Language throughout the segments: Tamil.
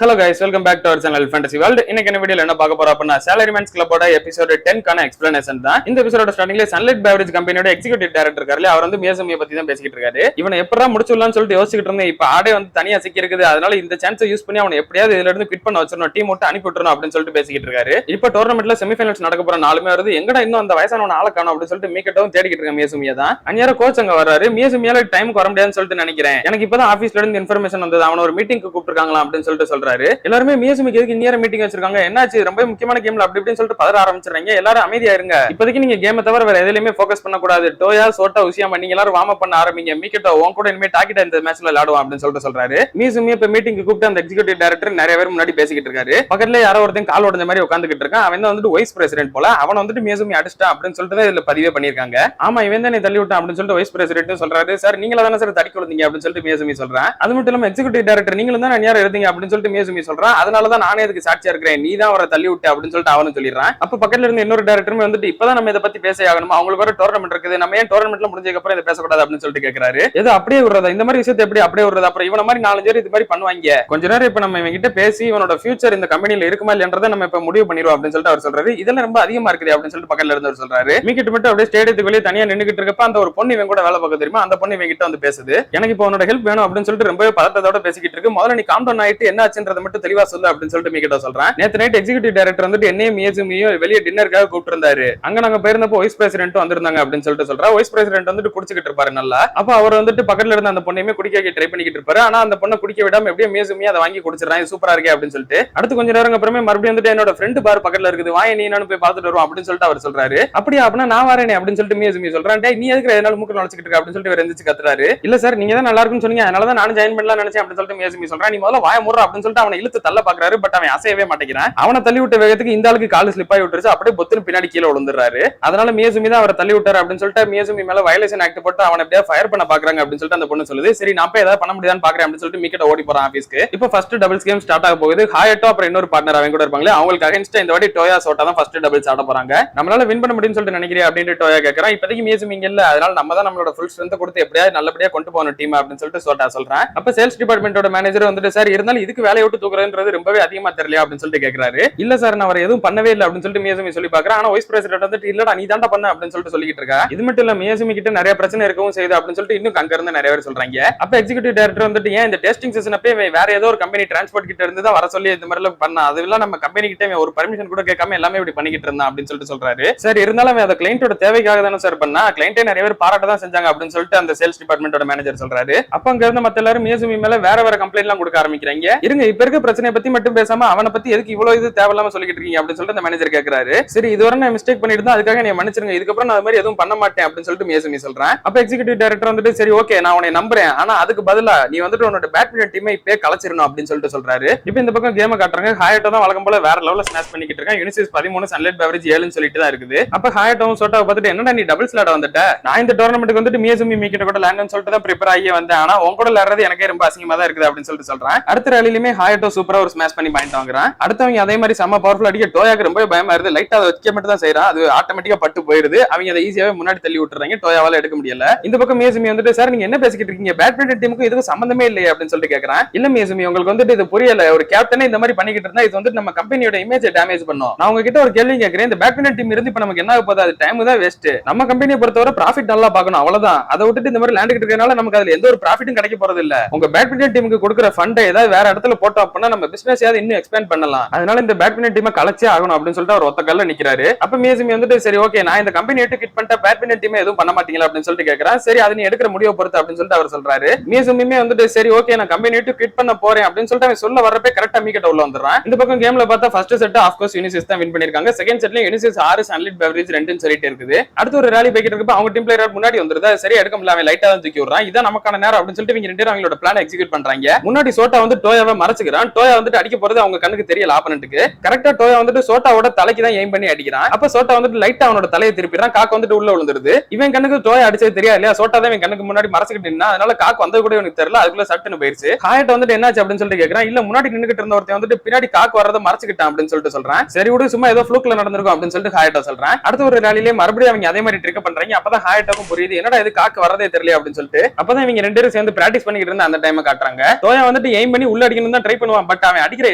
Hello guys, welcome back to our channel Fantasy World. இன்னைக்கு என்ன வீடியோல என்ன பார்க்க போறோம் அப்படினா Salaryman's Club-ஓட எபிசோட் 10 கான எக்ஸ்பிளனேஷன் தான். இந்த எபிசோடோட ஸ்டார்டிங்ல Sunlight Beverage கம்பெனியோட எக்ஸிகியூட்டிவ் டைரக்டர் இருக்காருல, அவர் வந்து மியூசியம் பத்தி தான் பேசிட்டு இருக்காரு. இவனை எப்பறா முடிச்சுடலாம்னு சொல்லிட்டு யோசிச்சிட்டு இருந்தேன். இப்ப ஆடே வந்து தனியா சிக்கி இருக்குது. அதனால இந்த சான்ஸை யூஸ் பண்ணி அவனை எப்படியாவது இதுல இருந்து குவிட் பண்ண வச்சிரணும், டீம் விட்டு அனுப்பி விட்டுறணும் அப்படின்னு சொல்லிட்டு பேசிட்டு இருக்காரு. இப்ப டோர்னமெண்ட்ல செமிஃபைனல்ஸ் நடக்க போற நாலுமே வருது. எங்கடா இன்னும் அந்த வயசானவன ஆள காணோம் அப்படின்னு சொல்லிட்டு மீக்கட்டவும் தேடிக்கிட்டு இருக்க மியூசியமியா தான். அன்னியார கோச் அங்க வர்றாரு. மியூசியமியால டைமுக்கு வர முடியாதுன்னு சொல்லிட்டு நினைக்கிறேன். எனக்கு இப்பதான் ஆபீஸ்ல இருந்து இன்ஃபர்மேஷன் வந்தது, அவன ஒரு மீட்டிங்க்கு கூப்பிட்டுருக்காங்களா அப்படின்னு சொல்லிட்டு சொல்றாரு. எல்லாருமே மியூசியமுக்கு எதுக்கு இன்னியர மீட்டிங் வச்சிருக்காங்க, என்னாச்சு ரொம்ப முக்கியமான கேம்ல அப்படி இப்படின்னு சொல்லிட்டு பதற ஆரம்பிச்சிடுறாங்க. எல்லாரும் அமைதியா இருங்க, இப்போதைக்கு நீங்க கேமை தவிர வேற எதுலயுமே ஃபோக்கஸ் பண்ண கூடாது. டோயா சோட்டா உசியாமா நீங்க எல்லாரும் வார்ம் அப் பண்ண ஆரம்பிங்க. மீக்கட்டோ உன் கூட இனிமே டாக்கிட்ட இந்த மேட்ச்ல விளையாடுவோம் அப்படின்னு சொல்லிட்டு சொல்றாரு. மியூசியம் இப்ப மீட்டிங்க்கு கூப்பிட்டு அந்த எக்ஸிகியூட்டிவ் டைரக்டர் நிறைய பேர் முன்னாடி பேசிக்கிட்டு இருக்காரு. பக்கத்துல யாரோ ஒருத்தன் கால் உடைஞ்ச மாதிரி உட்காந்துக்கிட்டு இருக்கான். அவன் தான் வந்துட்டு வைஸ் பிரசிடென்ட் போல. அவன் வந்துட்டு மியூசியம் அடிச்சிட்டான் அப்படின்னு சொல்லிட்டு இதுல பதிவே பண்ணிருக்காங்க. ஆமா இவன் தான் தள்ளி விட்டான் அப்படின்னு சொல்லிட்டு வைஸ் பிரசிடென்ட் சொல்றாரு. சார் நீங்களா தானே சார் தடுக்கி விழுந்தீங்க அப்படின்னு சொல்லிட்டு மியூசியம் சொல்றான். அது மட்டும் இல்லாம எக்ஸிகியூட்டிவ் டைரக்டர் நீங்களும் தான் நேரம் இருந்தீங்க அப்படின்னு சொல்லிட்டு மியூசியம் சொல்றான். அதனாலதான் நானே அதுக்கு சாட்சியா இருக்கிறேன், நீ தான் அவரை தள்ளி விட்டு அப்படின்னு சொல்லிட்டு அவனும் சொல்லிடுறான். அப்ப பக்கத்துல இருந்து இன்னொரு டைரக்டருமே வந்துட்டு இப்பதான் நம்ம இதை பத்தி பேச ஆகணும், அவங்களுக்கு வர டோர்னமெண்ட் இருக்குது, நம்ம ஏன் டோர்னமெண்ட்ல முடிஞ்சதுக்கு அப்புறம் இதை பேசக்கூடாது அப்படின்னு சொல்லிட்டு கேட்கிறாரு. ஏதோ அப்படியே விடுறதா இந்த மாதிரி விஷயத்தை எப்படி அப்படியே விடுறது, அப்புறம் இவன மாதிரி 4 பேர் இது மாதிரி பண்ணுவாங்க. கொஞ்ச நேரம் இப்ப நம்ம இவங்க கிட்ட பேசி இவனோட ஃபியூச்சர் இந்த கம்பெனில இருக்குமா இல்லன்றதை நம்ம இப்ப முடிவு பண்ணிடுவோம் அப்படின்னு சொல்லிட்டு அவர் சொல்றாரு. இதெல்லாம் ரொம்ப அதிகமா இருக்குது அப்படின்னு சொல்லிட்டு பக்கத்துல இருந்து அவர் சொல்றாரு. மீக்கிட்டு மட்டும் அப்படியே ஸ்டேடியத்துக்கு வெளியே தனியா நின்னுகிட்டு இருக்கப்ப அந்த ஒரு பொண்ணு இவன் கூட வேலை பார்க்க தெரியுமா, அந்த பொண்ணு இவங்க கிட்ட வந்து பேசுது. எனக்கு இப்போ உன்னோட ஹெல்ப் வேணும் அப்படின்னு சொல்லிட்டு ரொம்பவே பதட்டத்தோட பேசிக்கிட்டு இருக்கு. முதல்ல நீ காம் டவுன் ஆயிட்டு என்ன ஆச்சுன்றதை மட்டும் தெளிவா சொல்லு அப்படின்னு சொல்லிட்டு மீக்கிட்ட சொல்றேன். நேத்து நைட் எக்ஸிகியூட்டிவ் டைரக்டர் வந்துட்டு என்னையும் மியூசியமையும் வெளியே டின்னருக்காக கூப்பிட்டு இருந்தாரு. அங்க நாங்க போயிருந்தப்போ வைஸ் பிரசிடென்ட் வந்திருந்தாங்க அப்படின்னு சொல்லிட்டு சொல்றா. வைஸ் பிரசிடென்ட் வந்துட்டு குடிச்சிட்டு இருப்பாரு நல்லா. அப்ப அவர் வந்துட்டு பக்கத்துல இருந்த அந்த பொண்ணையுமே குடிக்க ட்ரை பண்ணிக்கிட்டு இருப்பாரு. ஆனா அந்த பொண்ணை குடிக்க விடாம எப்படியும் மியூசியமே அதை வாங்கி குடிச்சிடறான், சூப்பரா இருக்கே அப்படின்னு சொல்லிட்டு. அடுத்து கொஞ்ச நேரம் அப்புறமே மறுபடியும் வந்துட்டு என்னோட ஃப்ரெண்ட் பார் பக்கத்துல இருக்குது, வாய நீ நானும் போய் பார்த்துட்டு வருவோம் அப்படின்னு சொல்லிட்டு அவர் சொல்றாரு. அப்படியா அப்படின்னா நான் வரேனே அப்படின்னு சொல்லிட்டு மியூசியம் சொல்றேன். நீ எதுக்கு என்னால மூக்கு நுழைச்சிட்டு இருக்க அப்படின்னு சொல்லிட்டு எந்திரிச்சு கத்துறாரு. இல்ல சார் நீங்க தான் நல்லா இருக்குன்னு சொன்னீங்க, அதனாலதான் நானும் ஜாயின் பண்ணலாம் நினைச்சேன் அப்படின்னு சொல்லிட்டு மியூசியம் சொல்றேன். நீ முதல்ல வாய மூடுற அப்படின்னு சொல்லிட்டு அவனை இழுத்து தள்ள பாக்குறாரு. பட் அவன் அசையவே மாட்டேங்கிறான். அவனை தள்ளி விட்ட வேகத்துக்கு இந்த ஆளுக்கு கால் ஸ்லிப் ஆகி விட்டுருச்சு. அப்படியே பொத்துன்னு பின்னாடி கீழே விழுந்துறாரு. அதனால மியூசியம் தான் அவரை தள்ளி விட்டாரு அப்படின்னு சொல்லிட்டு மியூசியம் மேல வயலேஷன் ஆக்ட் போட்டு அவனை எப்படியா ஃபயர் பண்ண பாக்குறாங்க அப்படின்னு சொல்லிட்டு அந்த பொண்ணு சொல்லுது. சரி நான் போய் ஏதாவது பண்ண முடியாதுன்னு பாக்குறேன் அப்படின்னு சொல்லிட்டு மீக்கிட்ட ஓடி போறான் ஆபீஸ்க்கு. இப்போ ஃபர்ஸ்ட் டபுள்ஸ் கேம் ஸ்டார்ட் ஆக போகுது. ஹாயட்டோ அப்புறம் இன்னொரு பார்ட்னர் அவங்க கூட இருப்பாங்களே, அவங்களுக்கு அகைன்ஸ்டா இந்த வாட்டி டோயா சோட்டா தான் ஃபர்ஸ்ட் டபுள்ஸ் ஆட போறாங்க. நம்மளால வின் பண்ண முடியும்னு சொல்லிட்டு நினைக்கிறேன் அப்படின்னு டோயா கேட்கறான். இப்போதைக்கு மியூசியம் இங்க இல்ல, அதனால நம்ம தான் நம்மளோட ஃபுல் ஸ்ட்ரென்த் கொடுத்து எப்படியாவது நல்லபடியா கொண்டு போகணும் டீம் அப்படின்னு சொல்லிட்டு சோட்டா சொல்றான். அப்ப சேல்ஸ் டிபார்ட்மெண்டோட மேனேஜர் வந்துட்டு சார் இருந்தாலும் இதுக்கு வேலையை விட்டு தூக்குறதுன்றது ரொம்பவே அதிகமா தெரியல அப்படின்னு சொல்லிட்டு கேட்கறாரு. இல்ல சார் நான் அவர் எதுவும் பண்ணவே இல்லை அப்படின்னு சொல்லிட்டு மியூசியம் சொல்லி பாக்குறேன். ஆனா வைஸ் பிரசிடென்ட் வந்துட்டு இல்லடா நீ தாண்டா பண்ண அப்படின்னு சொல்லிட்டு சொல்லிட்டு இருக்கா. இது மட்டும் இல்ல மியூசியம் கிட்ட நிறைய பிரச்சனை இருக்கவும் செய்யுது அப்படின்னு சொல்லிட்டு இன்னும் அங்க இருந்து நிறைய பேர் சொல்றாங்க. அப்ப எக்ஸிகியூட்டிவ் டைரக்டர் வந்துட்டு ஏன் இந்த டெஸ்டிங் செஷன் அப்பே வேற ஏதோ ஒரு கம்பெனி டிரான்ஸ்போர்ட் கிட்ட இருந்து தான் வர சொல்லி இந்த மாதிரி எல்லாம் பண்ணா, அதெல்லாம் நம்ம கம்பெனி கிட்ட ஒரு பர்மிஷன் கூட கேட்காம எல்லாமே இப்படி பண்ணிக்கிட்டு இருந்தா அப்படின்னு சொல்லிட்டு சொல்றாரு. சார் இருந்தாலும் அந்த கிளைண்டோட தேவைக்காக தானே சார் பண்ணா, கிளைண்டே நிறைய பேர் பாராட்ட தான் செஞ்சாங்க அப்படின்னு சொல்லிட்டு அந்த சேல்ஸ் டிபார்ட்மெண்டோட மேனேஜர் சொல்றாரு. அப்ப அங்க இருந்த மத்த எல்லாரும் மியூசியம் மேல வேற வேற கம்ப்ளைண்ட் எல்லாம் கொடுக்க ஆரம்பிக்கிறாங்க. இருங்க இப்ப இருக்க பிரச்சனை பத்தி மட்டும் பேசாம அவனை பத்தி எதுக்கு இவ்வளவு இது தேவையில்லாம சொல்லிட்டு இருக்கீங்க அப்படின்னு சொல்லிட்டு அந்த மேனேஜர் கேட்கறாரு. சரி இதுவரை நான் மிஸ்டேக் பண்ணிட்டு தான், அதுக்காக நீ மன்னிச்சிருங்க, இதுக்கப்புறம் நான் அது மாதிரி எதுவும் பண்ண மாட்டேன் அப்படின்னு சொல்லிட்டு மியூசியம் சொல்றேன். அப்ப எக்ஸிகியூட்டிவ் டைரக்டர் வந்துட்டு சரி ஓகே நான் உன்னை நம்புறேன், ஆனா அதுக்கு பதிலா நீ வந்துட்டு உன்னோட பேட்மிண்டன் டீமை இப்பே கலைச்சிரணும் அப்படின்னு சொல்லிட்டு சொல்றாரு. இப்போ இந்த பக்கம் கேம் காட்டுறாங்க. ஹாயட்டோ தான் வழக்கம் போல வேற லெவல்ல ஸ்மாஷ் பண்ணிக்கிட்டு இருக்கான். யூனிசிஸ் 13 சன்லைட் பெவரேஜ் 7ன்னு சொல்லிட்டு தான் இருக்குது. அப்ப ஹாயட்டோவும் சோட்டாவை பார்த்துட்டு என்னடா நீ டபுள்ஸ் விளையாட வந்துட்ட, நான் இந்த டோர்னமெண்ட்டுக்கு வந்துட்டு மியூசியம் மீக்கிட்ட கூட லேண்ட்னு சொல்லிட்டு தான் ப்ரிப்பேர் ஆகி வந்தேன், ஆனா உன் கூட விளையாடுறது எனக்கே ரொம்ப அசிங்கமா தான் இருக்குது அப்படின்னு சொல்லிட்டு சொல்றான். அடுத்த ரேலிலுமே ஹாயட்டோ சூப்பரா ஒரு ஸ்மாஷ் பண்ணி பாயிண்ட் வாங்குறான். அடுத்தவங்க அதே மாதிரி செம்ம பவர்ஃபுல் அடிக்க டோயாக்கு ரொம்ப பயமா இருக்கு. லைட்டா அதை வச்சுக்க மட்டும் தான் செய்யறான், அது ஆட்டோமேட்டிக்கா பட்டு போயிருது. அவங்க அதை ஈஸியாவே முன்னாடி தள்ளி விட்டுறாங்க, டோயாவால எடுக்க முடியல. இந்த பக்கம் மியூசியம் வந்துட்டு சார் நீங்க என்ன பேசிக்கிட்டு இருக்கீங்க, பேட்மிண்டன் டீமுக்கு இதுக்கு சம்பந்தமே இல்லையே அப்படின்னு சொல்லிட்டு கேட்கறான். இல்ல மியூசியம் உங்களுக்கு வந்துட்டு இது புரியல, ஒரு கேப்டனே இந்த மாதிரி பண்ணிக்கிட்டு இருந்தா இது வந்துட்டு நம்ம கம்பெனியோட இமேஜ் டேமேஜ் பண்ணும். நான் உங்ககிட்ட ஒரு கேள்வி கேட்கிறேன், இந்த பேட்மிண்டன் டீம் இருந்து இப்ப நமக்கு என்ன போகுது, அது டைம் தான் வேஸ்ட். நம்ம கம்பெனியை பொறுத்தவரை ப்ராஃபிட் நல்லா பார்க்கணும் அவ்வளவுதான். அதை விட்டுட்டு இந்த மாதிரி லேண்டுகிட்டு இருக்கனால நமக்கு அதுல எந்த ஒரு ப்ராஃபிட்டும் கிடைக்க போறது இல்ல. உங்க பேட்மிண்டன் டீமுக்கு கொடுக்குற ஃபண்டை ஏதாவது வேற இடத்துல போட்டோம் அப்படின்னா நம்ம பிசினஸ் ஏதாவது இன்னும் எக்ஸ்பேண்ட் பண்ணலாம். அதனால இந்த பேட்மிண்டன் டீமை கலைச்சே ஆகணும் அப்படின்னு சொல்லிட்டு அவர் ஒத்த கல்ல நிக்கிறாரு. அப்ப மியூசியம் வந்துட்டு சரி ஓகே நான் இந்த கம்பெனி விட்டு கிட் பண்ணிட்ட பேட்மிண்டன் டீமை எதுவும் பண்ண மாட்டீங்களா அப்படின்னு சொல்லிட்டு கேட்கறான். சரி அது நீ எடுக்கிற முடிவை பொறுத்து அப்படின்னு சொல்லிட்டு அவர் சொல்றாரு. மியூசியமே வந்துட்டு சரி ஓகே நான் கம்பெனி விட்டு கிட் பண்ண போறேன் அப்படின்னு சொல்லிட்டு அவன் சொல்ல வரப்பே கரெக்டா மீக்கிட்ட உள்ள வந்துறான். இந்த பக்கம் கேம்ல பார்த்தா ஃபர்ஸ்ட் செட் ஆஃப் கோர்ஸ் யூனிசிஸ் தான் வின் பண்ணிருக்காங்க. செகண்ட் செட்ல யூனிசிஸ் 6 சன்லைட் பெவரேஜ் 2ன்னு சொல்லிட்டு இருக்குது. அடுத்து ஒரு ராலி போய்கிட்டு இருக்கப்ப அவங்க டீம் பிளேயர் முன்னாடி வந்துருது. சரி எடுக்க முடியல, அவன் லைட்டா தான் தூக்கி விடுறான். இதான் நமக்கான நேரம் அப்படின்னு சொல்லிட்டு இவங்க ரெண்டு பேரும் அவங்களோட பிளான் எக்ஸிக்யூட் பண்றாங்க. முன்னாடி சோட்டா வந்து டோயாவை மறைச்சுக்கிறான். டோயா வந்துட்டு அடிக்க போறது அவங்க கண்ணுக்கு தெரியல ஆப்பனன்ட்டுக்கு. கரெக்டா டோயா வந்துட்டு சோட்டாவோட தலைக்கு தான் எய்ம் பண்ணி அடிக்கிறான். அப்ப சோட்டா வந்துட்டு லைட்டா அவனோட தலையை திருப்பிடுறான். காக்கு வந்துட்டு உள்ள விழுந்துருது. இவன் கண்ணுக்கு டோயா அடிச்சது தெரியாது இல்லையா, சோட்டா தான் இவன் கண்ணுக்கு முன்னாடி மறைச்சிட்டு நின்னா, அதனால காக்கு வந்தது கூட இவனுக்கு தெரியல. அதுக்குள்ள சட்டுன்னு போயிருச்சு. ஹாயட் வந்துட்டு என்னாச்சு அப்படின்னு சொல்லிட்டு கேட்கறான். இல்ல முன்னாடி நின்னுகிட்டு இருந்த ஒருத்தன் வந்துட்டு பின்னாடி காக்கு வரதை மறைச்சுக்கிட்டான் அப்படின்னு சொல்லிட்டு சொல்றான். சரி விடு சும்மா ஏதோ ஃப்ளூக்ல நடந்திருக்கும் அப்படின்னு சொல்லிட்டு ஹாயட்டா சொல்றான். அடுத்த ஒரு ரேலிலே மறுபடியும் அவங்க அதே மாதிரி ட்ரிக் பண்றாங்க. அப்பதான் ஹாயட்டாக்கும் புரியுது என்னடா இது காக்கு வரதே தெரியல அப்படின்னு சொல்லிட்டு. அப்பதான் இவங்க ரெண்டு பேரும் சேர்ந்து பிராக்டிஸ் பண்ணிக்கிட்டு இருந்த அந்த டைம் காட்டுறாங்க. டோயா வந்துட்டு எய்ம் பண்ணி உள்ள அடிக்கணும் தான் ட்ரை பண்ணுவான். பட் அவன் அடிக்கிற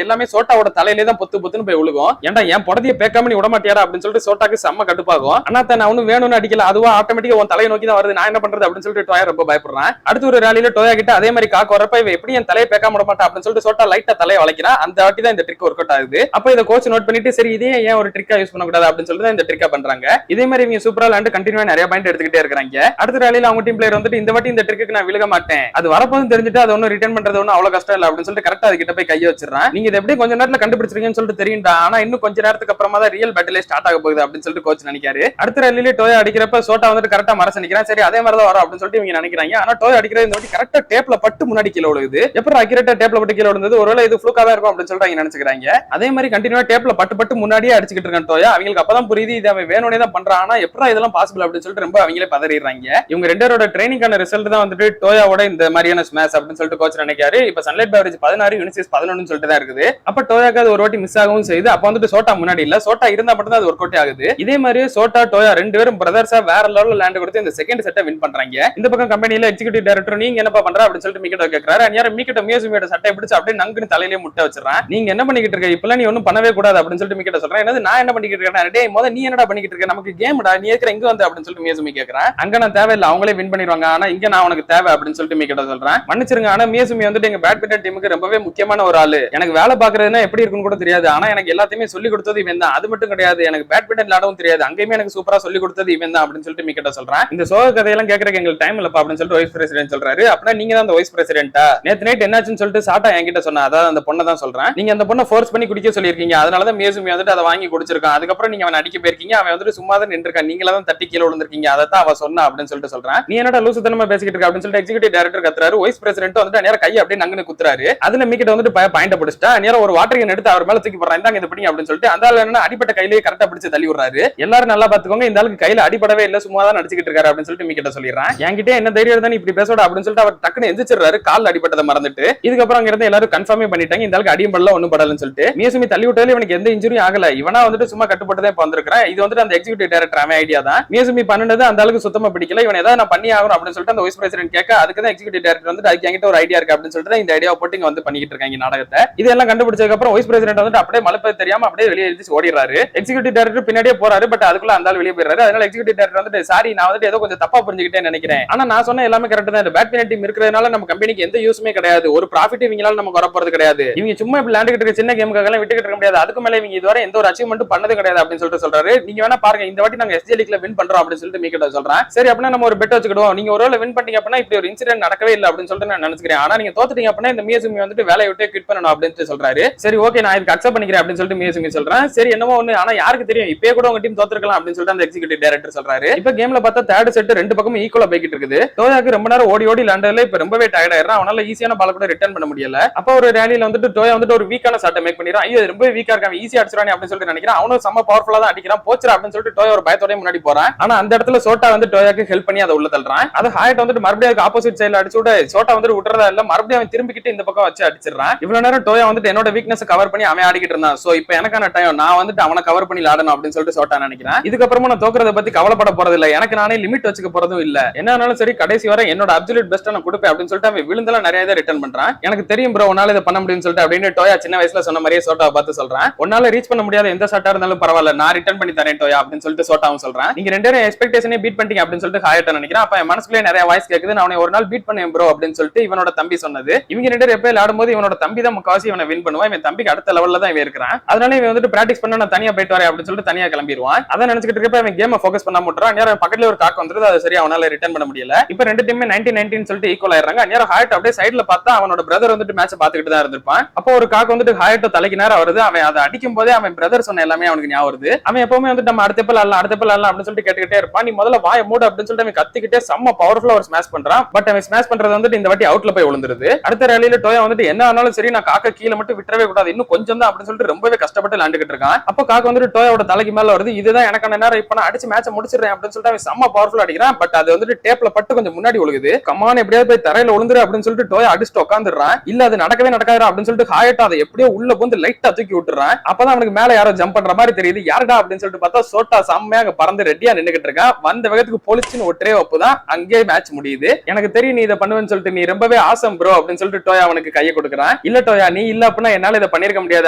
எல்லாமே சோட்டாவோட தலையிலே தான் பொத்து பொத்துன்னு போய் விழுகும். ஏன்டா என் புடதியை பேக்காம நீ விட மாட்டியாரா அப்படின்னு சொல்லிட்டு சோட்டாக்கு செம்ம கடுப்பாகும். ஆனா தான் அவனு வேணும்னு அடிக்கல, அதுவா ஆட்டோமேட்டிக்கா உன் தலையை நோக்கி தான் வருது, நான் என்ன பண்றது அப்படின்னு சொல்லிட்டு டோயா ரொம்ப பயப்படுறான். அடுத்து ஒரு ரேலியில டோயா கிட்ட அதே மாதிரி காக்க வரப்ப இவ எப்படி என் தலையை பேக்காம விட மாட்டா அப்படின்னு சொல்லிட்டு சோட்டா லைட்டா தலையை வளைக்கிறான். அந்த வாட்டி தான் இந்த ட்ரிக் ஒர்க் அவுட் ஆகுது. அப்ப இதை கோச் நோட் பண்ணிட்டு சரி இதே ஏன் ஒரு ட்ரிக்கா யூஸ் பண்ணக்கூடாது அப்படின்னு சொல்லிட்டு இந்த ட்ரிக்கா பண்றாங்க. இதே மாதிரி இவங்க சூப்பரா விளையாண்டு கண்டினியூவா நிறைய பாயிண்ட் எடுத்துக்கிட்டே இருக்காங்க. அடுத்த ரேலியில அவங்க டீம் பிளேயர் வந்துட்டு இந்த வாட்டி இந்த ட்ரிக்கு நான் விழுக மாட்டேன், அது வரப்போதும் தெரிஞ்சுட்டு அது ஒன்னும் ரிட்டர்ன் பண்றது ஒன்னும் அவ்வளவு கஷ்டம் இல்ல அப்படின்னு சொல்லிட்டு கரெக்டா அது கிட்ட போய் கையை வச்சிடறான். நீங்க இதை எப்படி கொஞ்ச நேரத்துல கண்டுபிடிச்சிருக்கீங்கன்னு சொல்லிட்டு தெரியும்டா, ஆனா இன்னும் கொஞ்ச நேரத்துக்கு அப்புறமா தான் ரியல் பேட்டிலே ஸ்டார்ட் ஆக போகுது அப்படின்னு சொல்லிட்டு கோச் நினைக்காரு. அடுத்த ரேலியில டோயா அடிக்கிறப்ப சோட்டா வந்துட்டு கரெக்டா மரச நிக்கிறான். சரி அதே மாதிரி தான் வரும் அப்படின்னு சொல்லிட்டு இவங்க நினைக்கிறாங்க. ஆனா டோயா அடிக்கிறது இந்த வாட்டி கரெக்டா டேப்ல பட்டு முன்னாடி கீழே விழுகுது. எப்படி அக்யூரேட்டா டேப்ல பட்டு கீழே விழுந்தது, ஒருவேளை இது ஃப்ளூக்கா தான் இருக்கும் அப்படின்னு சொல்லிட்டு நினைச்சுக்கிறாங்க. அதே மாதிரி கண்டினியூவா டேப்ல பட்டு பட்டு முன்னாடியே அடிச்சுக்கிட்டு இருக்கான் டோயா. அவங்களுக்கு அப்பதான் புரியுது இது அவன் வேணும்னே தான் பண்றான், ஆனா எப்படா இதெல்லாம் பாசிபிள் அப்படின்னு சொல்லிட்டு ரொம்ப அவங்களே பதறிடுறாங்க. இவங்க ரெண்டு பேரோட ட்ரைனிங்கான ரிசல்ட் தான் வந்துட்டு டோயாவோட இந்த மாதிரியான ஸ்மாஷ் அப்படின்னு சொல்லிட்டு கோச் நினைக்காரு. இப்ப சன்லைட் பெவரேஜ் 16 யூனிசிஸ் 11 சொல்லிட்டு தான் இருக்குது. அப்ப டோயாக்கு அது ஒரு வாட்டி மிஸ் ஆகவும் செய்யுது. அப்ப வந்துட்டு சோட்டா முன்னாடி இல்ல, சோட்டா இருந்தா மட்டும் தான் அது ஒர்க் அவுட் ஆகுது. இதே மாதிரி சோட்டா டோயா ரெண்டு பேரும் பிரதர்ஸா வேற லெவல்ல லேண்ட் கொடுத்து இந்த செகண்ட் செட்டை வின் பண்றாங்க. இந்த பக்கம் கம்பெனில எக்ஸிகியூட்டிவ் டைரக்டர் நீங்க என்னப்பா பண்ற அப்படின்னு சொல்லிட்டு மிக்கிட்ட கேக்குறாரு. அந்நேரம் மிக்கிட்ட மியூசியோட சட்டை பிடிச்சு அப்படியே நங்குன்னு தலையிலே முட்டை வச்சிடறான். நீங்க என்ன பண்ணிக்கிட்டு இருக்க, இப்பெல்லாம் நீ ஒன்னும் பண்ணவே கூடாது அப்படின்னு சொல்லிட்டு மிக்கிட்ட சொல்றேன். என்னது நான் என்ன பண்ணிக்கிட்டு இருக்கேன், டேய் முத நீ என்னடா பண்ணிக்கிட்டு இருக்க, நமக்கு கேம்டா, நீ ஏற்கற இங்க வந்து அப்படின்னு சொல்லிட்டு மியூசியம் கேக்குறேன். அங்க நான் தேவையில்லை, அவங்களே வின் பண்ணிடுவாங்க, ஆனா இங்க நான் உனக்கு தேவை அப்படின்னு சொல்லிட்டு மிக்கிட்ட சொல்றேன். மன்னிச்சிருங்க, ஆனா மியூசியம் வந்துட்டு எங்க பேட்மிண்டன் டீமுக்கு ரொம்பவே முக்கியமான ஒரு ஆளு. எனக்கு வேலை பாக்குறதுன்னா எப்படி இருக்குன்னு கூட தெரியாது, ஆனா எனக்கு எல்லாத்தையுமே சொல்லி கொடுத்தது இவன் தான். அது மட்டும் கிடையாது, எனக்கு பேட்மிண்டன் விளையாடவும் தெரியாது, அங்கேயுமே எனக்கு சூப்பரா சொல்லி கொடுத்தது இவன் தான் அப்படின்னு சொல்லிட்டு மிக்கிட்ட சொல்றேன். இந்த சோக கதையெல்லாம் கேட்கறதுக்கு எங்களுக்கு டைம் இல்லப்பா அப்படின்னு சொல்லிட்டு வைஸ் பிரசிடென்ட் சொல்றாரு. அப்படின்னா நீங்க தான் அந்த வைஸ் பிரசிடென்ட்டா, நேத்து நைட் என்னாச்சுன்னு சொல்லிட்டு சாட்டா என்கிட்ட சொன்னா, அதாவது அந்த பொண்ணை தான் சொல்றேன். நீங்க அந்த பொண்ணை ஃபோர்ஸ் பண்ணி குடிக்க சொல்லியிருக்கீங்க, அதனாலதான் மியூசியம் வந்துட்டு அதை வாங்கி குடிச்சிருக்கான். அதுக்கப்புறம் நீங்க அவன் அடிக்க போயிருக்கீங்க, அவன் வந்துட்டு சும்மா தான் நின்றுருக்கான், நீங்களா தான் தட்டி கீழே விழுந்திருக்கீங்க, அதை தான் அவ சொன்னா அப்படின்னு சொல்லிட்டு சொல்றேன். நீ என்னடா லூசுத்தனமா பேசிக்கிட்டு இருக்க அப்படின்னு சொல்லிட்டு எக்ஸிகியூட்டிவ் டைரக்டர் கத்துறாரு. வைஸ் பிரசிடென்ட் வந்துட்டு நேரம் கையை அப்படியே நங்குன்னு குத்துறாரு. அதுல மிக்கிட்ட வந்துட்டு பாயிண்ட் பிடிச்சிட்டா நேரம் ஒரு வாட்டர் கேன் எடுத்து அவர் மேல தூக்கி போடுறான், இந்தாங்க இது பண்ணி அப்படின்னு சொல்லிட்டு அந்த ஆள் என்ன அடிப்பட்ட கையிலேயே கரெக்டா பிடிச்சு தள்ளி விடுறாரு. எல்லாரும் நல்லா பாத்துக்கோங்க, இந்த ஆளுக்கு கையில அடிப்படவே இல்ல, சும்மா தான் நடிச்சுக்கிட்டு இருக்காரு அப்படின்னு சொல்லிட்டு மிக்கிட்ட சொல்லிடுறான். என்கிட்ட என்ன தைரியம் தான் இப்படி பேசோட அப்படின்னு சொல்லிட்டு அவர் டக்குன்னு எந்திரிச்சிடுறாரு, கால் அடிப்பட்டதை மறந்துட்டு. இதுக்கப்புறம் அங்க இருந்து எல்லாரும் கன்ஃபார்மே பண்ணிட்டாங்க இந்த ஆளுக்கு அடியும் படல ஒண்ணும் படலன்னு சொல்லிட்டு. மியூசியம் தள்ளி விட்டாலும் இவனுக்கு எந்த இன்ஜுரியும் ஆகல, இவனா வந்துட்டு சும்மா கட்டுப்பட்டு தான் வந்திருக்கான். இது வந்துட்டு அந்த எக்ஸிகியூட்டிவ் டைரக்டர் அவன் ஐடியா தான். மியூசியம் பண்ணது அந்த ஆளுக்கு சுத்தமா பிடிக்கல, இவன் ஏதாவது நான் பண்ணி ஆகணும் அப்படின்னு சொல்லிட்டு அந்த வைஸ் பிரசிடென்ட் கேட்க, அதுக்கு தான் எக்ஸிகியூட்டிவ் டைரக்டர் வந்துட்டு அதுக்கு என்கிட்ட ஒரு ஐடியா இருக்கு அப்படின்னு சொல்லிட்டு இந்த ஐடியா போட்டு இங்க வந்து பண்ணிட்டு இருக்காங்க நாடகத்தை. இதெல்லாம் கண்டுபிடிச்சதுக்கு அப்புறம் வைஸ் பிரசிடென்ட் வந்துட்டு அப்படியே மலைப்பது தெரியாம அப்படியே வெளியே எழுதி ஓடிறாரு. எக்ஸிகியூட்டிவ் டைரக்டர் பின்னாடியே போறாரு, பட் அதுக்குள்ள அந்த ஆள் வெளியே போயிடுறாரு. அதனால எக்ஸிகியூட்டிவ் டைரக்டர் வந்துட்டு சாரி நான் வந்துட்டு ஏதோ கொஞ்சம் தப்பா புரிஞ்சுக்கிட்டேன்னு நினைக்கிறேன், ஆனா நான் சொன்ன எல்லாமே கரெக்ட் தான். இந்த பேட்மிண்டன் டீம் இருக்கிறதுனால நம்ம கம்பெனிக்கு எந்த யூஸ்மே கிடையாது, ஒரு ப்ராஃபிட் இவங்களால நமக்கு வரப்போறது கிடையாது. இவங்க சும்மா இப்ப விளையாண்டுகிட்டு இருக்க சின்ன கேமுக்காக எல்லாம் விட்டுக்கிட்டு இருக்க முடியாது, அதுக்கு மேல இவங்க இதுவரை எந்த ஒரு அச்சீவ்மெண்ட் பண்ணது கிடையாது அப்படின்னு சொல்லிட்டு சொல்றாரு. நீங்க வேணா பாருங்க இந்த வாட்டி நாங்க எஸ்ஜே லீக்ல வின் பண்றோம் அப்படின்னு சொல்லிட்டு மிக்கிட்ட சொல்றேன். சரி அப்படின்னா நம்ம ஒரு பெட் வச்சுக்கிடுவோம், நீங்க ஒருவேளை வின் பண்ணீங்க அப்படின்னா இப்படி ஒரு இன்சிடென்ட் நடக்கவே இல்லை அப்படின்னு சொல்லிட்டு நான் நினைச்சுக்கிறேன், ஆனா நீங்க தோத்துட்டீங்க அப்படின்னா இந்த மியூசியம் வந்துட்டு வேலையை விட்டு குவிட் பண்ணணும் அப்படின்னு சொல்றாரு. சரி ஓகே நான் இதுக்கு அக்செப்ட் பண்ணிக்கிறேன் அப்படின்னு சொல்லிட்டு மியூசியம் சொல்றேன். சரி என்னமோ ஒண்ணு, ஆனா யாருக்கு தெரியும் இப்பயே கூட உங்க டீம் தோத்துருக்கலாம் அப்படின்னு சொல்லிட்டு அந்த எக்ஸிகியூட்டிவ் டைரக்டர் சொல்றாரு. இப்ப கேம்ல பார்த்தா தேர்ட் செட் ரெண்டு பக்கமும் ஈக்குவலா போய்கிட்டு இருக்குது. டோயாக்கு ரொம்ப நேரம் ஓடி ஓடி விளையாண்டதுல இப்ப ரொம்பவே டயர்ட் ஆயிடுறான், அவனால ஈஸியான பால் கூட ரிட்டர்ன் பண்ண முடியல. அப்ப ஒரு ரேலியில வந்துட்டு டோயா வந்துட்டு ஒரு வீக்கான ஷாட்டை மேக் பண்ணிடுறான். ஐயோ ரொம்ப வீக்கா இருக்கான், ஈஸியா அடிச்சிரானே அப்படின்னு சொல்லிட்டு நினைக்கிறான். அவனும் செம்ம பவர்ஃபுல்லா தான் அடிக்கிறான், போச்சுரா அப்படின்னு சொல்லிட்டு டோயா ஒரு பயத்தோட முன்னாடி போறான். ஆனா அந்த இடத்துல சோட்டா வந்து டோயாக்கு ஹெல்ப் பண்ணி அதை உள்ள தள்ளுறான். அது ஹாய்ட் வந்துட்டு மறுபடியும் ஆப்போசிட் சைடுல அடிச்சு விட சோட்டா வந்துட்டு விட்டுறதா இல்ல, மறுபடியும் அவன் திரும்பிக்கிட்டு இந்த பக்கம் வச்சு அடிச்சிடறான். இவ்வளவு நேரம் டோயா வந்துட்டு என்னோட வீக்னஸ் கவர் பண்ணி அவன் ஆடிக்கிட்டு இருந்தான், சோ இப்போ எனக்கான டைம், நான் வந்துட்டு அவனை கவர் பண்ணி ஆடணும் அப்படின்னு சொல்லிட்டு சோட்டா நினைக்கிறேன். இதுக்கப்புறமா நான் தோக்குறத பத்தி கவலைப்பட போறது இல்ல, எனக்கு நானே லிமிட் வச்சுக்க போறதும் இல்ல, என்னன்னாலும் சரி கடைசி வரை என்னோட அப்சல்யூட் பெஸ்ட்டை நான் கொடுப்பேன் அப்படின்னு சொல்லிட்டு அவன் விழுந்தெல்லாம் நிறைய இதை ரிட்டர்ன் பண்றான். எனக்கு தெரியும் ப்ரோ உன்னால இதை பண்ண முடியும்னு சொல்லிட்டு அப்படின்னு டோயா சின்ன வயசுல சொன்ன மாதிரியே சோட்டாவை பார்த்து சொல்றான். உன்னால ரீச் பண்ண முடியாத எந்த ஷாட்டா இருந்தாலும் பரவாயில்ல, நான் ரிட்டர்ன் பண்ணி தரேன் டோயா அப்படின்னு சொல்லிட்டு சோட்டாவும் சொல்றான். நீங்க ரெண்டு பேரும் எக்ஸ்பெக்டேஷனே பீட் பண்ணிட்டீங்க அப்படின்னு சொல்லிட்டு ஹாயட்ட நினைக்கிறேன். அப்ப என் மனசுக்குள்ளே நிறைய வாய்ஸ் கேக்குது, நான் அவனை ஒரு நாள் பீட் பண்ணேன் ப்ரோ அப்படின்னு சொல்லிட்டு இவனோட தம்பி சொன்னது. இவங்க ரெண்டு பேரும் எப்ப விளையாடும்போது இவனோட தம்பி தான் முக்காசி இவனை வின் பண்ணுவான், இவன் தம்பிக்கு அடுத்த லெவல்ல தான் இவன் இருக்கிறான். அதனால இவன் வந்துட்டு பிராக்டிஸ் பண்ண நான் தனியா போயிட்டு வரேன் அப்படின்னு சொல்லிட்டு தனியா கிளம்பிடுவான். அதான் நினைச்சிட்டு இருக்கப்ப இவன் கேமை ஃபோக்கஸ் பண்ண மாட்டான். நேரம் பக்கத்துல ஒரு காக்கு வந்துருது, அது சரி அவனால ரிட்டர்ன் பண்ண முடியல. இப்ப ரெண்டு டீமே 90-19 சொல்லிட்டு ஈக்குவல் ஆயிடுறாங்க. நேரம் ஹாயட் அப்படியே சைடுல பார்த்தா அவனோட பிரதர் வந்துட்டு மேட்ச் பாத்துக்கிட்டு தான் இருந்திருப்பான். அப்போ ஒரு காக்கு வந்துட்டு ஹாயட்ட தலைக்கு நேரம் வருது, அவன் அதை அடிக்கும் போதே அவன் பிரதர் சொன்ன எல்லாமே அவனுக்கு ஞாபகம் வருது. அவன் எப்பவுமே வந்துட்டு நம்ம அடுத்த பல் அப்படின்னு சொல்லிட்டு கேட்டுக்கிட்டே இருப்பான். நீ முதல்ல வாய மூடு அப்படின்னு சொல்லிட்டு அவன் கத்திக்கிட்டே செம்ம பவர்ஃபுல்லா ஒரு ஸ்மாஷ் பண்றான். பட் அவன் ஸ்மாஷ் பண்றது வந்துட்டு இந்த வாட்டி அவுட்ல போய் விழுந்துருது. அடுத்த ரேலியில டோயா வந்துட்டு என்ன ஆனாலும் சரி நான் காக்க கீழே மட்டும் விட்டுறவே கூடாது, இன்னும் கொஞ்சம் தான் அப்படின்னு சொல்லிட்டு ரொம்பவே கஷ்டப்பட்டு விளையாண்டுகிட்டு இருக்கான். அப்போ காக்க வந்துட்டு டோயாவோட தலைக்கு மேல வருது, இதுதான் எனக்கான நேரம், இப்ப நான் அடிச்சு மேட்சை முடிச்சிடுறேன் அப்படின்னு சொல்லிட்டு அவன் செம்ம பவர்ஃபுல்லா அடிக்கிறான். பட் அது வந்துட்டு டேப்ல பட்டு கொஞ்சம் முன்னாடி விழுகுது. கமான் எப்படியாவது போய் தரையில விழுந்துரு அப்படின்னு சொல்லிட்டு டோயா அடிச்சுட்டு உட்காந்துடுறான். இல்ல அது நடக்கவே நடக்காது அப்படின்னு சொல்லிட்டு ஹாயட்டா அதை எப்படியோ உள்ள வந்து லைட்டா தூக்கி விட்டுறான். அப்பதான் அவனுக்கு மேல யாரோ ஜம்ப் பண்ற மாதிரி தெரியுது. யாருடா அப்படின்னு சொல்லிட்டு பார்த்தா சோட்டா செம்மையாக பறந்து ரெடியா நின்னுகிட்டு இருக்கான். வந்த வேகத்துக்கு பொலிச்சுன்னு ஒற்றே ஒப்புதான் அங்கே மேட்ச் முடியுது. எனக்கு தெரியும் நீ இதை பண்ணுவேன்னு சொல்லிட்டு, நீ ரொம்பவே ஆசம் ப்ரோ அப்படின்னு சொல்லிட்டு டோயா அவனுக்கு கையை கொடுக்குறான். சொல்றான். இல்ல டோயா நீ இல்ல அப்படின்னா என்னால இதை பண்ணிருக்க முடியாது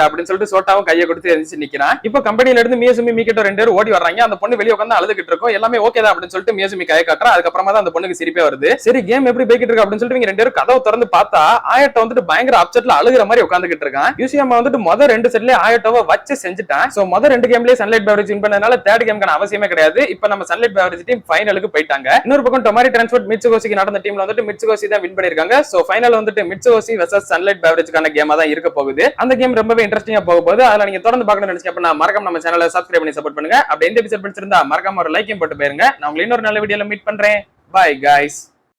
அப்படின்னு சொல்லிட்டு சோட்டாவும் கையை கொடுத்து எந்திரிச்சு நிக்கிறான். இப்போ கம்பெனில இருந்து மியசுமி மீக்கெட்டோ 2 பேரும் ஓடி வர்றாங்க. அந்த பொண்ணு வெளியே உட்காந்து அழுதுகிட்டு இருக்கும். எல்லாமே ஓகே தான் அப்படின்னு சொல்லிட்டு மியசுமி கையை காட்டுறா. அதுக்கப்புறமா தான் அந்த பொண்ணுக்கு சிரிப்பே வருது. சரி கேம் எப்படி போய்கிட்டு இருக்கு அப்படின்னு சொல்லிட்டு இவங்க 2 பேரும் கதவை திறந்து பார்த்தா ஆயட்டோ வந்துட்டு பயங்கர அப்செட்ல அழுகிற மாதிரி உட்காந்துக்கிட்டு இருக்கான். யூசியம்மா வந்துட்டு மொதல் 2 செட்லயே ஆயட்டோவை வச்சு செஞ்சுட்டான். சோ மொதல் 2 கேம்லயே சன்லைட் பெவரேஜ் வின் பண்ணனால தேர்ட் கேம்க்கான அவசியமே கிடையாது. இப்போ நம்ம சன்லைட் பெவரேஜ் டீம் ஃபைனலுக்கு போயிட்டாங்க. இன்னொரு பக்கம் டொமாரி டிரான்ஸ்போர்ட் மிட்சுகோசிக்கு நடந்த டீம்ல வந்துட்டு மிட்சுகோசி தான் வின் பண்ணிருக்காங்க. சோ ஃபைனல் வந்துட்டு மிட்சுகோசி வெர்சஸ் சன்லைட் பெவரேஜ்க்கான கேமா தான் இருக்க போகுது. அந்த கேம் ரொம்பவே இன்ட்ரெஸ்டிங்கா போக போகுது. அதனால நீங்க தொடர்ந்து பார்க்கணும்னு நினைச்சீங்கன்னா மறக்காம நம்ம சேனலை சப்ஸ்கிரைப் பண்ணி சப்போர்ட் பண்ணுங்க. அப்படி இந்த எபிசோட் பிடிச்சிருந்தா மறக்காம ஒரு லைக்கும் போட்டு போயிருங்க. நான் உங்களை இன்னொரு நல்ல வீடியோல மீட் பண்றேன். Bye guys.